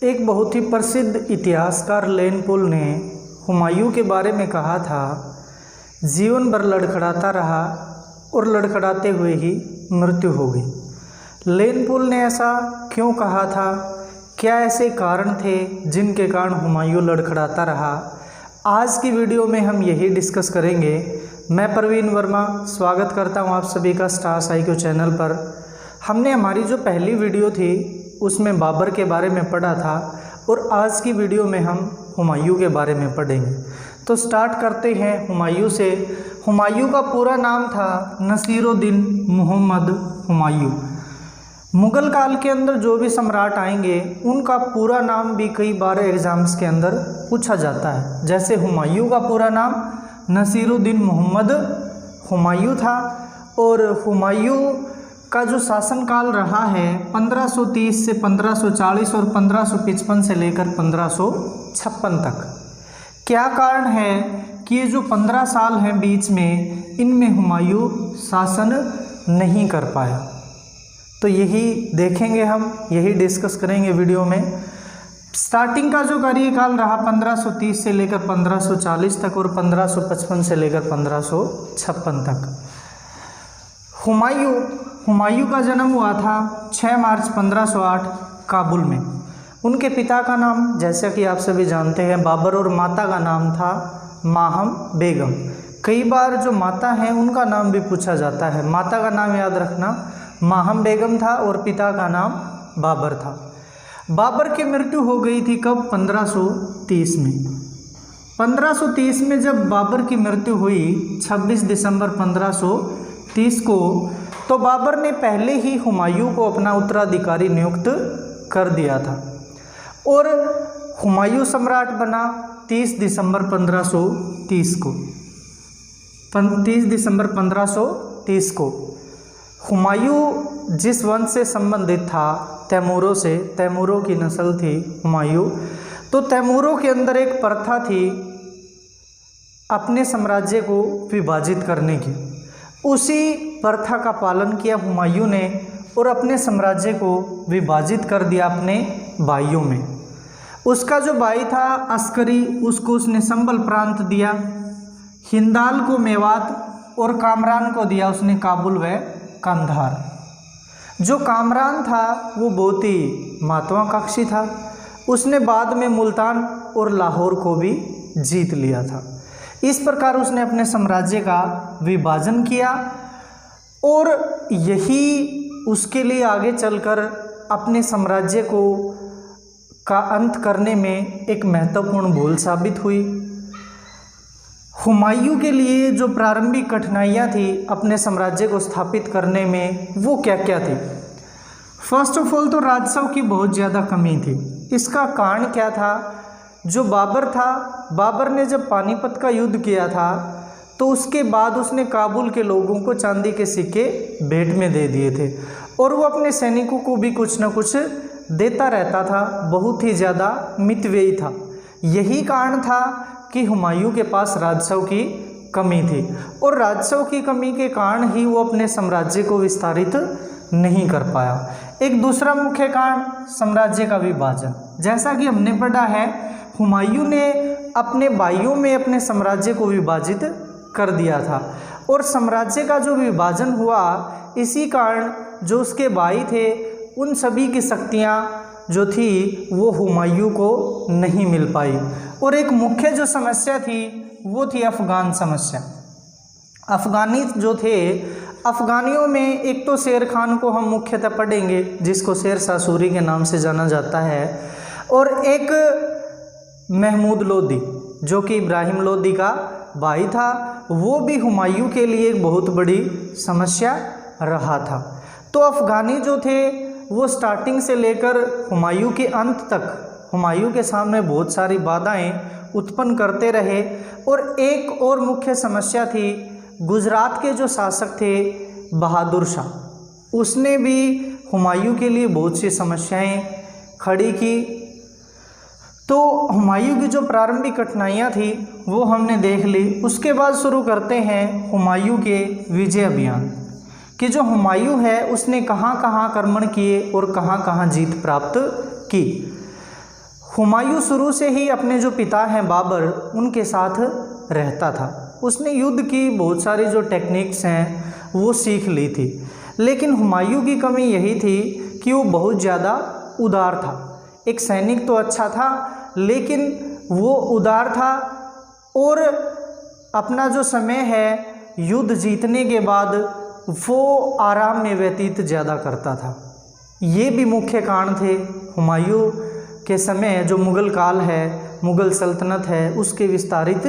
एक बहुत ही प्रसिद्ध इतिहासकार लेन पोल ने हुमायूं के बारे में कहा था, जीवन भर लड़खड़ाता रहा और लड़खड़ाते हुए ही मृत्यु हो गई। लेन पोल ने ऐसा क्यों कहा था? क्या ऐसे कारण थे जिनके कारण हुमायूं लड़खड़ाता रहा? आज की वीडियो में हम यही डिस्कस करेंगे। मैं प्रवीण वर्मा स्वागत करता हूं आप सभी का स्टार साइको चैनल पर। हमने हमारी जो पहली वीडियो थी उसमें बाबर के बारे में पढ़ा था और आज की वीडियो में हम हुमायूं के बारे में पढ़ेंगे। तो स्टार्ट करते हैं हुमायूं से। हुमायूं का पूरा नाम था नसीरुद्दीन मोहम्मद हुमायूं। मुग़ल काल के अंदर जो भी सम्राट आएंगे उनका पूरा नाम भी कई बार एग्ज़ाम्स के अंदर पूछा जाता है। जैसे हुमायूं का पूरा नाम नसीरुद्दीन मोहम्मद हुमायूं था और हुमायूं का जो शासनकाल रहा है 1530 से 1540 और 1555 से लेकर 1556 तक। क्या कारण है कि ये जो 15 साल हैं बीच में, इनमें हुमायूं शासन नहीं कर पाया? तो यही देखेंगे हम, यही डिस्कस करेंगे वीडियो में। स्टार्टिंग का जो कार्यकाल रहा 1530 से लेकर 1540 तक और 1555 से लेकर 1556 तक। हुमायूं का जन्म हुआ था 6 मार्च 1508 काबुल में। उनके पिता का नाम जैसा कि आप सभी जानते हैं बाबर और माता का नाम था माहम बेगम। कई बार जो माता हैं उनका नाम भी पूछा जाता है। माता का नाम याद रखना माहम बेगम था और पिता का नाम बाबर था। बाबर की मृत्यु हो गई थी कब? 1530 में। 1530 में जब बाबर की मृत्यु हुई 26 दिसंबर 1530 को, तो बाबर ने पहले ही हुमायूं को अपना उत्तराधिकारी नियुक्त कर दिया था और हुमायूं सम्राट बना 30 दिसंबर 1530 को। 30 दिसंबर 1530 को हुमायूं जिस वंश से संबंधित था, तैमूरों से, तैमूरों की नस्ल थी हुमायूं, तो तैमूरों के अंदर एक प्रथा थी अपने साम्राज्य को विभाजित करने की। उसी प्रथा का पालन किया हुमायूं ने और अपने साम्राज्य को विभाजित कर दिया अपने भाइयों में। उसका जो भाई था अस्करी, उसको उसने संबल प्रांत दिया, हिंदाल को मेवात और कामरान को दिया उसने काबुल व कंधार। जो कामरान था वो बहुत ही महत्वाकांक्षी था। उसने बाद में मुल्तान और लाहौर को भी जीत लिया था। इस प्रकार उसने अपने साम्राज्य का विभाजन किया और यही उसके लिए आगे चलकर अपने साम्राज्य को का अंत करने में एक महत्वपूर्ण भूल साबित हुई। हुमायूं के लिए जो प्रारंभिक कठिनाइयाँ थी अपने साम्राज्य को स्थापित करने में, वो क्या क्या थी? फर्स्ट ऑफ ऑल तो राजस्व की बहुत ज़्यादा कमी थी। इसका कारण क्या था? जो बाबर था, बाबर ने जब पानीपत का युद्ध किया था तो उसके बाद उसने काबुल के लोगों को चांदी के सिक्के भेंट में दे दिए थे और वो अपने सैनिकों को भी कुछ न कुछ देता रहता था। बहुत ही ज़्यादा मितव्ययी था। यही कारण था कि हुमायूं के पास राजस्व की कमी थी और राजस्व की कमी के कारण ही वो अपने साम्राज्य को विस्तारित नहीं कर पाया। एक दूसरा मुख्य कारण साम्राज्य का विभाजन। जैसा कि हमने पढ़ा है, हुमायूं ने अपने भाइयों में अपने साम्राज्य को विभाजित कर दिया था और साम्राज्य का जो विभाजन हुआ, इसी कारण जो उसके भाई थे उन सभी की शक्तियाँ जो थी वो हुमायूं को नहीं मिल पाई। और एक मुख्य जो समस्या थी वो थी अफ़गान समस्या। अफ़गानी जो थे, अफ़गानियों में एक तो शेर खान को हम मुख्यतः पढ़ेंगे जिसको शेर शाह सूरी के नाम से जाना जाता है, और एक महमूद लोदी जो कि इब्राहिम लोदी का भाई था, वो भी हुमायूं के लिए एक बहुत बड़ी समस्या रहा था। तो अफ़गानी जो थे वो स्टार्टिंग से लेकर हुमायूं के अंत तक हुमायूं के सामने बहुत सारी बाधाएं उत्पन्न करते रहे। और एक और मुख्य समस्या थी, गुजरात के जो शासक थे बहादुर शाह, उसने भी हुमायूं के लिए बहुत सी समस्याएं खड़ी की। तो हुमायूं की जो प्रारंभिक कठिनाइयाँ थी वो हमने देख ली। उसके बाद शुरू करते हैं हुमायूं के विजय अभियान कि जो हुमायूं है उसने कहाँ कहाँ आक्रमण किए और कहाँ कहाँ जीत प्राप्त की। हुमायूं शुरू से ही अपने जो पिता हैं बाबर, उनके साथ रहता था। उसने युद्ध की बहुत सारी जो टेक्निक्स हैं वो सीख ली थी, लेकिन हुमायूं की कमी यही थी कि वो बहुत ज़्यादा उदार था। एक सैनिक तो अच्छा था, लेकिन वो उदार था और अपना जो समय है युद्ध जीतने के बाद वो आराम में व्यतीत ज़्यादा करता था। ये भी मुख्य कारण थे हुमायूं के समय जो मुग़ल काल है, मुग़ल सल्तनत है, उसके विस्तारित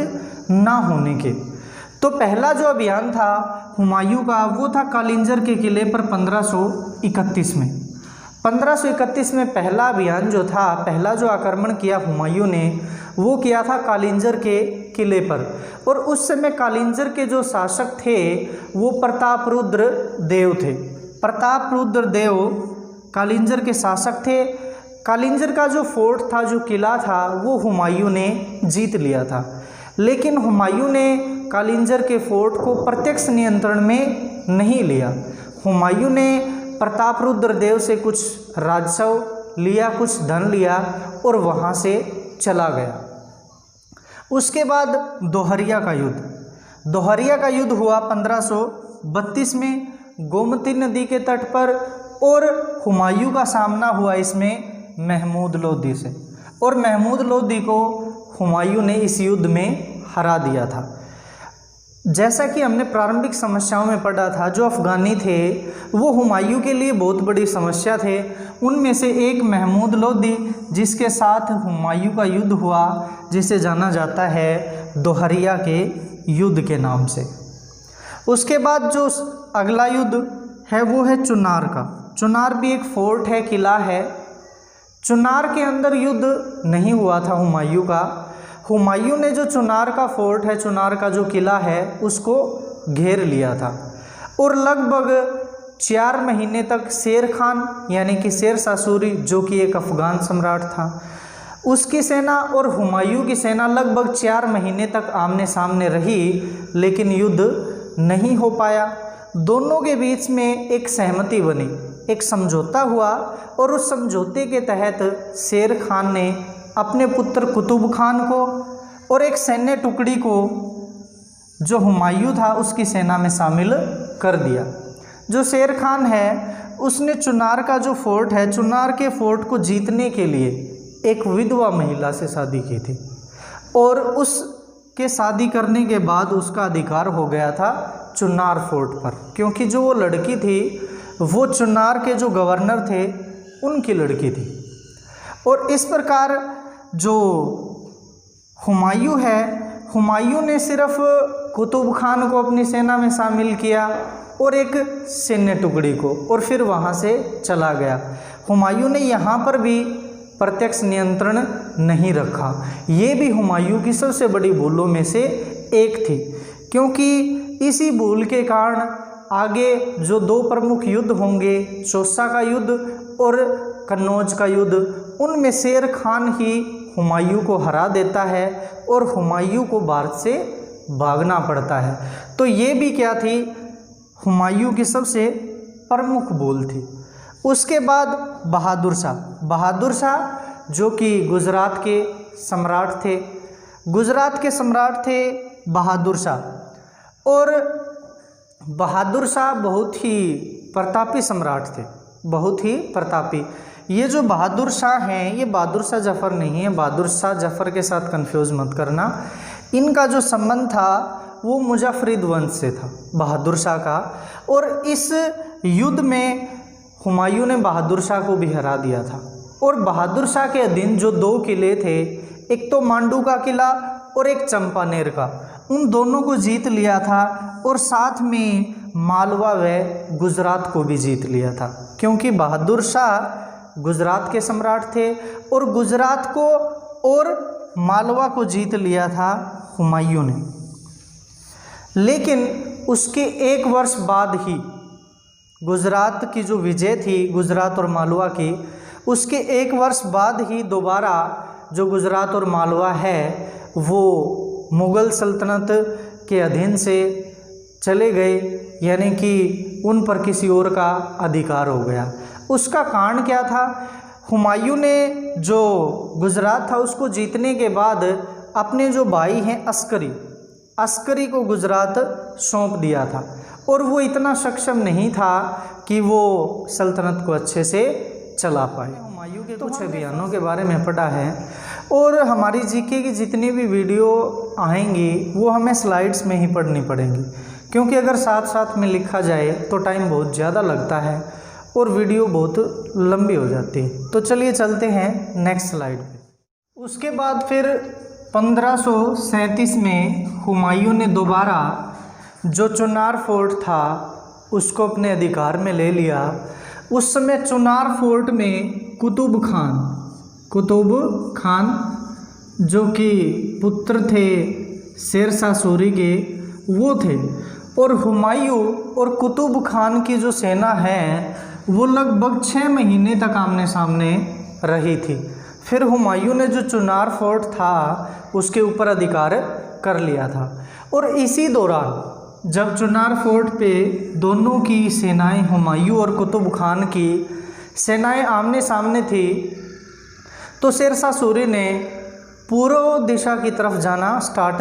ना होने के। तो पहला जो अभियान था हुमायूं का वो था कालिंजर के किले पर 1531 में। 1531 में पहला अभियान जो था, पहला जो आक्रमण किया हुमायूं ने वो किया था कालिंजर के किले पर। और उस समय कालिंजर के जो शासक थे वो प्रतापरुद्र देव थे। प्रतापरुद्र देव कालिंजर के शासक थे। कालिंजर का जो फोर्ट था, जो किला था, वो हुमायूं ने जीत लिया था, लेकिन हुमायूं ने कालिंजर के फोर्ट को प्रत्यक्ष नियंत्रण में नहीं लिया। हुमायूं ने प्रतापरुद्र देव से कुछ राजस्व लिया, कुछ धन लिया और वहाँ से चला गया। उसके बाद दोहरिया का युद्ध। दोहरिया का युद्ध हुआ 1532 में गोमती नदी के तट पर, और हुमायूं का सामना हुआ इसमें महमूद लोदी से, और महमूद लोदी को हुमायूं ने इस युद्ध में हरा दिया था। जैसा कि हमने प्रारंभिक समस्याओं में पढ़ा था, जो अफ़गानी थे वो हुमायूं के लिए बहुत बड़ी समस्या थे। उनमें से एक महमूद लोदी, जिसके साथ हुमायूं का युद्ध हुआ, जिसे जाना जाता है दोहरिया के युद्ध के नाम से। उसके बाद जो अगला युद्ध है वो है चुनार का। चुनार भी एक फोर्ट है, किला है। चुनार के अंदर युद्ध नहीं हुआ था हुमायूं का। हुमायूं ने जो चुनार का फोर्ट है, चुनार का जो किला है, उसको घेर लिया था और लगभग 4 महीने तक शेर खान यानी कि शेर शाह सूरी, जो कि एक अफ़गान सम्राट था, उसकी सेना और हुमायूं की सेना लगभग 4 महीने तक आमने सामने रही, लेकिन युद्ध नहीं हो पाया। दोनों के बीच में एक सहमति बनी, एक समझौता हुआ, और उस समझौते के तहत शेर खान ने अपने पुत्र कुतुब खान को और एक सैन्य टुकड़ी को, जो हुमायूं था, उसकी सेना में शामिल कर दिया। जो शेर खान है उसने चुनार का जो फोर्ट है, चुनार के फोर्ट को जीतने के लिए एक विधवा महिला से शादी की थी, और उसके शादी करने के बाद उसका अधिकार हो गया था चुनार फोर्ट पर, क्योंकि जो वो लड़की थी वो चुनार के जो गवर्नर थे उनकी लड़की थी। और इस प्रकार जो हुमायूं है, हुमायूं ने सिर्फ कुतुब खान को अपनी सेना में शामिल किया और एक सैन्य टुकड़ी को, और फिर वहाँ से चला गया। हुमायूं ने यहाँ पर भी प्रत्यक्ष नियंत्रण नहीं रखा। ये भी हुमायूं की सबसे बड़ी भूलों में से एक थी, क्योंकि इसी भूल के कारण आगे जो 2 प्रमुख युद्ध होंगे, चौसा का युद्ध और कन्नौज का युद्ध, उनमें शेर खान ही हुमायूं को हरा देता है और हुमायूं को भारत से भागना पड़ता है। तो ये भी क्या थी, हुमायूं की सबसे प्रमुख भूल थी। उसके बाद बहादुर शाह। बहादुर शाह जो कि गुजरात के सम्राट थे, गुजरात के सम्राट थे बहादुर शाह, और बहादुर शाह बहुत ही प्रतापी सम्राट थे, बहुत ही प्रतापी। ये जो बहादुर शाह हैं, ये बहादुर शाह जफ़र नहीं है, बहादुर शाह जफ़र के साथ कंफ्यूज मत करना। इनका जो संबंध था वो मुजफ्फरिद वंश से था, बहादुर शाह का। और इस युद्ध में हुमायूं ने बहादुर शाह को भी हरा दिया था। और बहादुर शाह के अधीन जो 2 किले थे, एक तो मांडू का किला और एक चंपानेर का, उन दोनों को जीत लिया था, और साथ में मालवा व गुजरात को भी जीत लिया था, क्योंकि बहादुर शाह गुजरात के सम्राट थे और गुजरात को और मालवा को जीत लिया था हुमायूं ने। लेकिन उसके 1 वर्ष बाद ही गुजरात की जो विजय थी, गुजरात और मालवा की, उसके 1 वर्ष बाद ही दोबारा जो गुजरात और मालवा है वो मुग़ल सल्तनत के अधीन से चले गए, यानी कि उन पर किसी और का अधिकार हो गया। उसका कारण क्या था? हुमायूं ने जो गुजरात था उसको जीतने के बाद अपने जो भाई हैं अस्करी को गुजरात सौंप दिया था, और वो इतना सक्षम नहीं था कि वो सल्तनत को अच्छे से चला पाए। हुमायूं के कुछ अभियानों के बारे में पढ़ा है, और हमारी जीके की जितनी भी वीडियो आएंगी वो हमें स्लाइड्स में ही पढ़नी पड़ेंगी, क्योंकि अगर साथ साथ में लिखा जाए तो टाइम बहुत ज़्यादा लगता है और वीडियो बहुत लंबी हो जाती है। तो चलिए चलते हैं नेक्स्ट स्लाइड पे। उसके बाद फिर 1537 में हुमायूं ने दोबारा जो चुनार फोर्ट था उसको अपने अधिकार में ले लिया। उस समय चुनार फोर्ट में कुतुब खान जो कि पुत्र थे शेरशाह सूरी के वो थे, और हुमायूं और कुतुब खान की जो सेना है वो लगभग 6 महीने तक आमने सामने रही थी। फिर हुमायूं ने जो चुनार फोर्ट था उसके ऊपर अधिकार कर लिया था, और इसी दौरान जब चुनार फोर्ट पे दोनों की सेनाएं, हुमायूं और कुतुब खान की सेनाएं आमने सामने थी, तो शेरशाह सूरी ने पूर्व दिशा की तरफ जाना स्टार्ट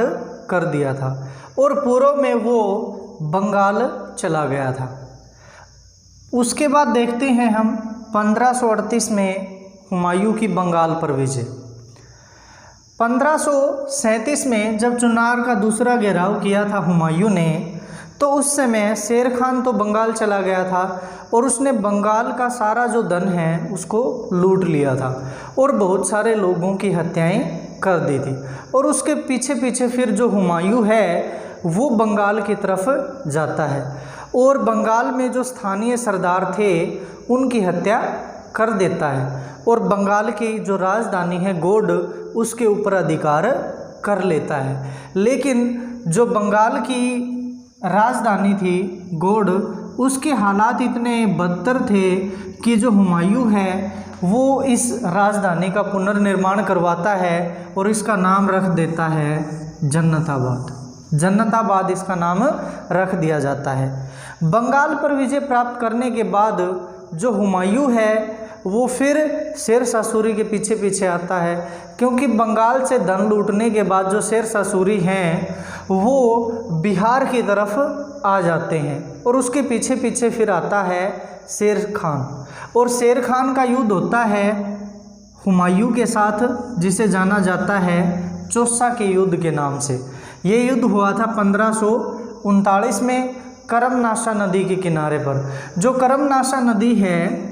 कर दिया था, और पूर्व में वो बंगाल चला गया था। उसके बाद देखते हैं हम 1538 में हुमायूं की बंगाल पर विजय। 1537 में जब चुनार का दूसरा घेराव किया था हुमायूं ने, तो उस समय शेर खान तो बंगाल चला गया था और उसने बंगाल का सारा जो धन है उसको लूट लिया था और बहुत सारे लोगों की हत्याएं कर दी थी। और उसके पीछे पीछे फिर जो हुमायूं है वो बंगाल की तरफ जाता है और बंगाल में जो स्थानीय सरदार थे उनकी हत्या कर देता है, और बंगाल की जो राजधानी है गोड उसके ऊपर अधिकार कर लेता है। लेकिन जो बंगाल की राजधानी थी गोड, उसके हालात इतने बदतर थे कि जो हुमायूं है वो इस राजधानी का पुनर्निर्माण करवाता है और इसका नाम रख देता है जन्नताबाद इसका नाम रख दिया जाता है। बंगाल पर विजय प्राप्त करने के बाद जो हुमायूं है वो फिर शेरशाह सूरी के पीछे पीछे आता है, क्योंकि बंगाल से धन लूटने के बाद जो शेरशाह सूरी हैं वो बिहार की तरफ आ जाते हैं, और उसके पीछे पीछे फिर आता है शेर खान, और शेर खान का युद्ध होता है हुमायूं के साथ, जिसे जाना जाता है चौसा के युद्ध के नाम से। ये युद्ध हुआ था 1539 में करमनाशा नदी के किनारे पर। जो करमनाशा नदी है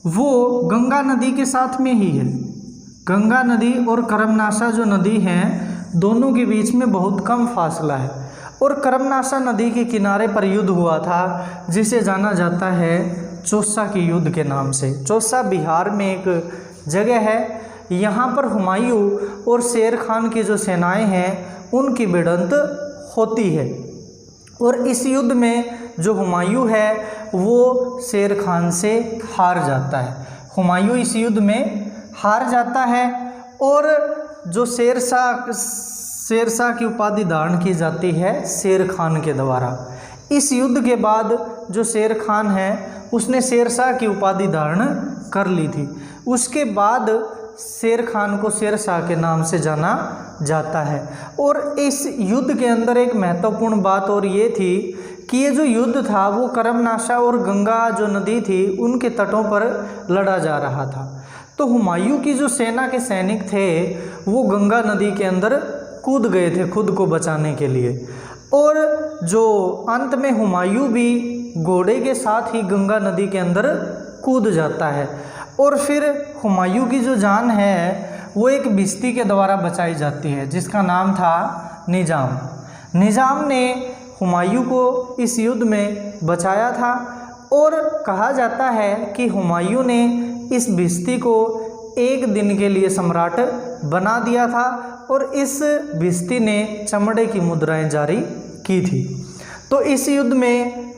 वो गंगा नदी के साथ में ही है। गंगा नदी और करमनाशा जो नदी है दोनों के बीच में बहुत कम फासला है, और करमनाशा नदी के किनारे पर युद्ध हुआ था जिसे जाना जाता है चौसा के युद्ध के नाम से। चौसा बिहार में एक जगह है, यहाँ पर हुमायूं और शेर खान की जो सेनाएं हैं उनकी भिड़ंत होती है, और इस युद्ध में जो हुमायूं है वो शेर खान से हार जाता है। हुमायूं इस युद्ध में हार जाता है, और जो शेरशाह की उपाधि धारण की जाती है शेर खान के द्वारा। इस युद्ध के बाद जो शेर खान है उसने शेरशाह की उपाधि धारण कर ली थी। उसके बाद शेर खान को शेरशाह के नाम से जाना जाता है। और इस युद्ध के अंदर एक महत्वपूर्ण बात और ये थी कि ये जो युद्ध था वो करमनाशा और गंगा जो नदी थी उनके तटों पर लड़ा जा रहा था। तो हुमायूं की जो सेना के सैनिक थे वो गंगा नदी के अंदर कूद गए थे खुद को बचाने के लिए, और जो अंत में हुमायूं भी घोड़े के साथ ही गंगा नदी के अंदर कूद जाता है, और फिर हुमायूं की जो जान है वो एक भिश्ती के द्वारा बचाई जाती है जिसका नाम था निजाम ने हुमायूं को इस युद्ध में बचाया था। और कहा जाता है कि हुमायूं ने इस भिश्ती को एक दिन के लिए सम्राट बना दिया था, और इस भिश्ती ने चमड़े की मुद्राएं जारी की थी। तो इस युद्ध में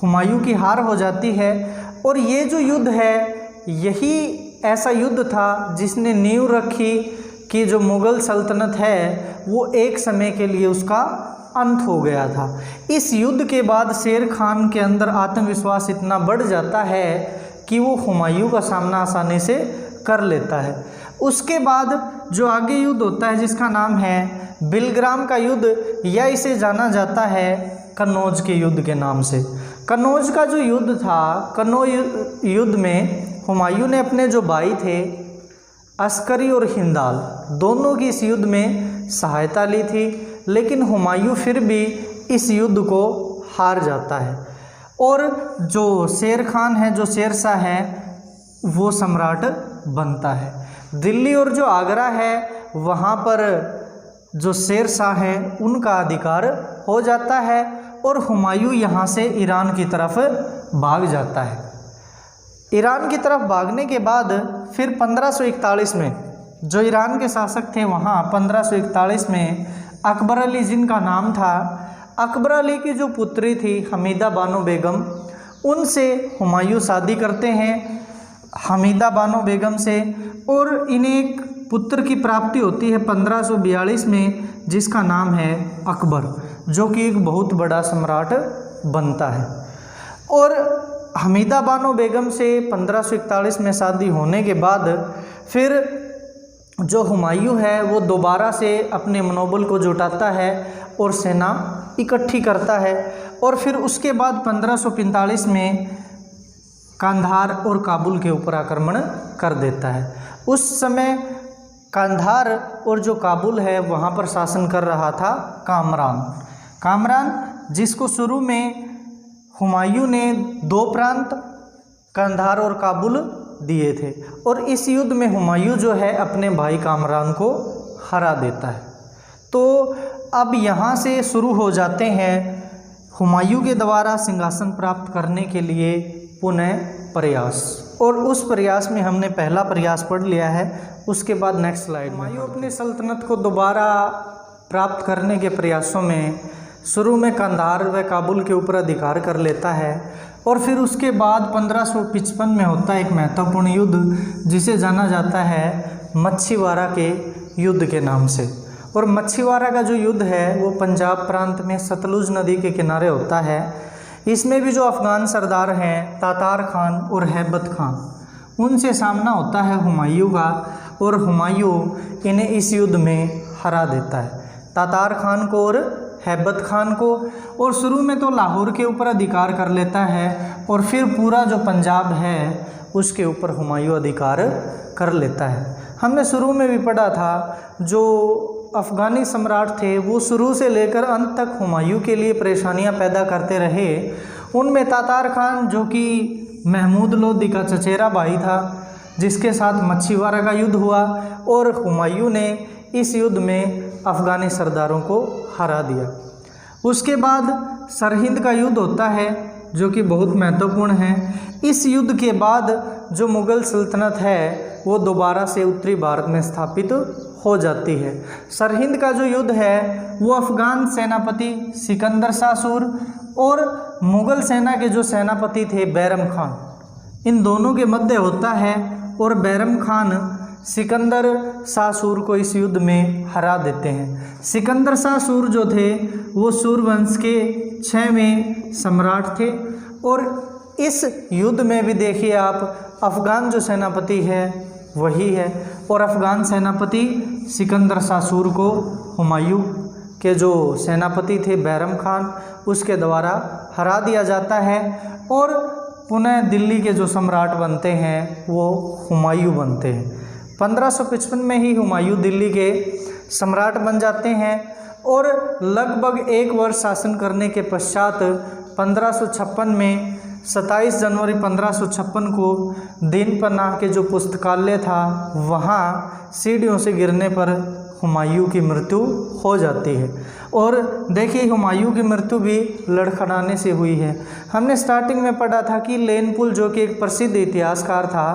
हुमायूं की हार हो जाती है, और ये जो युद्ध है यही ऐसा युद्ध था जिसने नींव रखी कि जो मुग़ल सल्तनत है वो एक समय के लिए उसका अंत हो गया था। इस युद्ध के बाद शेर खान के अंदर आत्मविश्वास इतना बढ़ जाता है कि वो हुमायूं का सामना आसानी से कर लेता है। उसके बाद जो आगे युद्ध होता है जिसका नाम है बिलग्राम का युद्ध, या इसे जाना जाता है कन्नौज के युद्ध के नाम से। कन्नौज का जो युद्ध था, कन्नौज युद्ध में हुमायूं ने अपने जो भाई थे अस्करी और हिंदाल दोनों की इस युद्ध में सहायता ली थी, लेकिन हुमायूं फिर भी इस युद्ध को हार जाता है और जो शेर खान है, जो शेरशाह है, वो सम्राट बनता है। दिल्ली और जो आगरा है वहाँ पर जो शेरशाह हैं उनका अधिकार हो जाता है और हुमायूं यहाँ से ईरान की तरफ भाग जाता है। ईरान की तरफ भागने के बाद फिर 1541 में जो ईरान के शासक थे वहाँ 1541 में अकबर अली जिनका नाम था, अकबर अली की जो पुत्री थी हमीदा बानो बेगम, उनसे हुमायूं शादी करते हैं हमीदा बानो बेगम से, और इन्हें एक पुत्र की प्राप्ति होती है 1542 में जिसका नाम है अकबर, जो कि एक बहुत बड़ा सम्राट बनता है। और हमीदा बानो बेगम से 1541 में शादी होने के बाद फिर जो हुमायूं है वो दोबारा से अपने मनोबल को जुटाता है और सेना इकट्ठी करता है, और फिर उसके बाद 1545 में कांधार और काबुल के ऊपर आक्रमण कर देता है। उस समय कांधार और जो काबुल है वहाँ पर शासन कर रहा था कामरान, जिसको शुरू में हुमायूं ने 2 प्रांत कांधार और काबुल दिए थे, और इस युद्ध में हुमायूं जो है अपने भाई कामरान को हरा देता है। तो अब यहाँ से शुरू हो जाते हैं हुमायूं के द्वारा सिंहासन प्राप्त करने के लिए पुनः प्रयास, और उस प्रयास में हमने पहला प्रयास पढ़ लिया है। उसके बाद नेक्स्ट स्लाइड। हुमायूं अपनी सल्तनत को दोबारा प्राप्त करने के प्रयासों में शुरू में कांधार व काबुल के ऊपर अधिकार कर लेता है, और फिर उसके बाद 1555 में होता है एक महत्वपूर्ण युद्ध जिसे जाना जाता है मच्छीवाड़ा के युद्ध के नाम से। और मच्छीवाड़ा का जो युद्ध है वो पंजाब प्रांत में सतलुज नदी के किनारे होता है। इसमें भी जो अफ़गान सरदार हैं तातार खान और हैबत खान, उनसे सामना होता है हुमायूं का, और हुमायूं इन्हें इस युद्ध में हरा देता है, तातार खान को और हैबत खान को। और शुरू में तो लाहौर के ऊपर अधिकार कर लेता है, और फिर पूरा जो पंजाब है उसके ऊपर हुमायूं अधिकार कर लेता है। हमने शुरू में भी पढ़ा था जो अफ़गानी सम्राट थे वो शुरू से लेकर अंत तक हुमायूं के लिए परेशानियां पैदा करते रहे। उनमें तातार खान जो कि महमूद लोदी का चचेरा भाई था, जिसके साथ मच्छीवाड़ा का युद्ध हुआ, और हुमायूं ने इस युद्ध में अफ़गानी सरदारों को हरा दिया। उसके बाद सरहिंद का युद्ध होता है जो कि बहुत महत्वपूर्ण है। इस युद्ध के बाद जो मुग़ल सल्तनत है वो दोबारा से उत्तरी भारत में स्थापित हो जाती है। सरहिंद का जो युद्ध है वो अफ़गान सेनापति सिकंदर शाह सूर और मुग़ल सेना के जो सेनापति थे बैरम खान, इन दोनों के मध्य होता है, और बैरम खान सिकंदर शाह सूर को इस युद्ध में हरा देते हैं। सिकंदर शाह सूर जो थे वो सूरवंश के 6वें सम्राट थे, और इस युद्ध में भी देखिए आप अफ़गान जो सेनापति है वही है, और अफ़गान सेनापति सिकंदर शाह सूर को हुमायूं के जो सेनापति थे बैरम खान उसके द्वारा हरा दिया जाता है, और पुनः दिल्ली के जो सम्राट बनते हैं वो हुमायूं बनते हैं। 1555 में ही हुमायूं दिल्ली के सम्राट बन जाते हैं, और लगभग 1 वर्ष शासन करने के पश्चात 1556 में 27 जनवरी 1556 को दीन पनाह के जो पुस्तकालय था वहाँ सीढ़ियों से गिरने पर हुमायूं की मृत्यु हो जाती है। और देखिए हुमायूं की मृत्यु भी लड़खड़ाने से हुई है। हमने स्टार्टिंग में पढ़ा था कि लेनपुल जो कि एक प्रसिद्ध इतिहासकार था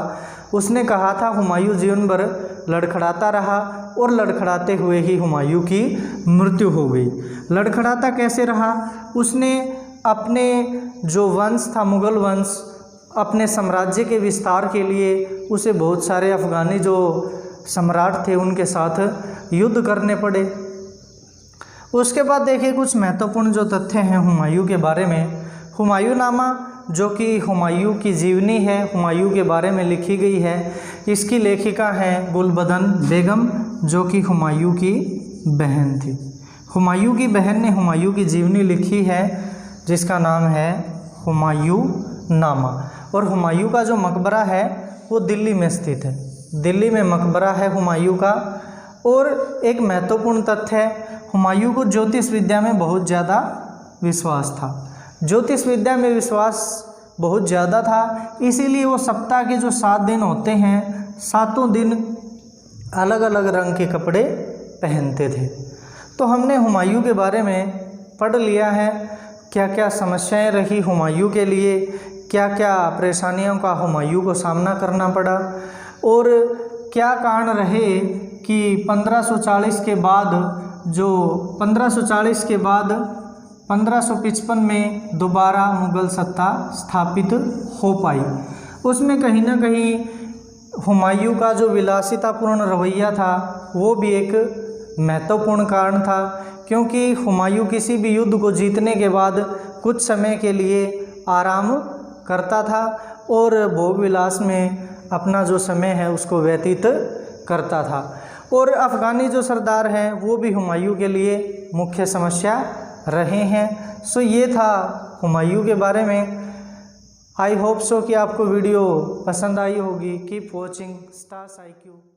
उसने कहा था हुमायूं जीवन भर लड़खड़ाता रहा, और लड़खड़ाते हुए ही हुमायूं की मृत्यु हो गई। लड़खड़ाता कैसे रहा? उसने अपने जो वंश था मुग़ल वंश, अपने साम्राज्य के विस्तार के लिए उसे बहुत सारे अफ़गानी जो सम्राट थे उनके साथ युद्ध करने पड़े। उसके बाद देखिए कुछ महत्वपूर्ण जो तथ्य हैं हुमायूं के बारे में। हुमायूंनामा जो कि हुमायूं की जीवनी है, हुमायूं के बारे में लिखी गई है। इसकी लेखिका हैं गुलबदन बेगम, जो कि हुमायूं की बहन थी। हुमायूं की बहन ने हुमायूं की जीवनी लिखी है, जिसका नाम है हुमायूं नामा। और हुमायूं का जो मकबरा है वो दिल्ली में स्थित है। दिल्ली में मकबरा है हुमायूं का। और एक महत्वपूर्ण तथ्य है, हुमायूं को ज्योतिष विद्या में बहुत ज़्यादा विश्वास था। ज्योतिष विद्या में विश्वास बहुत ज़्यादा था, इसीलिए वो सप्ताह के जो 7 दिन होते हैं, 7 दिन अलग अलग रंग के कपड़े पहनते थे। तो हमने हुमायूं के बारे में पढ़ लिया है, क्या क्या समस्याएं रही हुमायूं के लिए, क्या क्या परेशानियों का हुमायूं को सामना करना पड़ा, और क्या कारण रहे कि 1540 के बाद 1555 में दोबारा मुग़ल सत्ता स्थापित हो पाई। उसमें कहीं ना कहीं हुमायूं का जो विलासितापूर्ण रवैया था वो भी एक महत्वपूर्ण कारण था, क्योंकि हुमायूं किसी भी युद्ध को जीतने के बाद कुछ समय के लिए आराम करता था और भोग विलास में अपना जो समय है उसको व्यतीत करता था। और अफ़गानी जो सरदार हैं वो भी हुमायूं के लिए मुख्य समस्या रहे हैं। सो ये था हुमायूं के बारे में। आई होप सो कि आपको वीडियो पसंद आई होगी। Keep watching stars IQ।